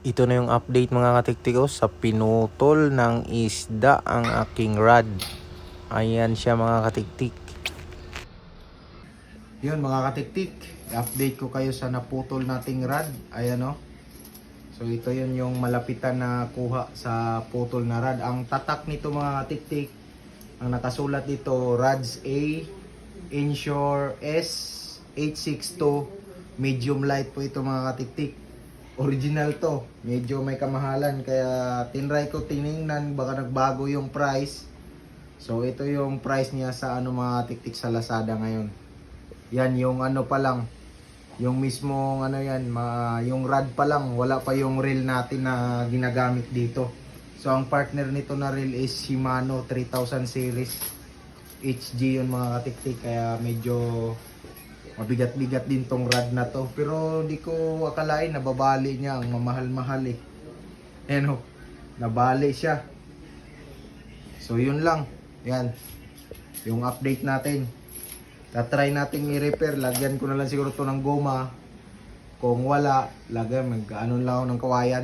Ito na yung update mga katiktik ko sa pinutol ng isda ang aking rod. Ayan siya mga katiktik. Yun mga katiktik, update ko kayo sa naputol nating rod. Ayan o. So ito yun yung malapitan na kuha sa putol na rod. Ang tatak nito mga katiktik, ang nakasulat dito, Rods A, Inshore S, 862, medium light po ito mga katiktik. Original to, medyo may kamahalan kaya tinry ko tiningnan baka nagbago yung price. So ito yung price niya sa mga tiktik sa Lazada ngayon. Yan yung pa lang, yung mismong yan, yung rod pa lang, wala pa yung reel natin na ginagamit dito. So ang partner nito na reel is Shimano 3000 series HG yun mga katiktik, kaya medyo mabigat-bigat din tong rod na to. Pero di ko akalain nababali niya, ang mamahal-mahal eh. Ayan o, nabali siya. So yun lang. Yan. Yung update natin. Tatry natin i-repair. Lagyan ko na lang siguro to ng goma. Kung wala, lagyan, mag-ano lang ako ng kawayan.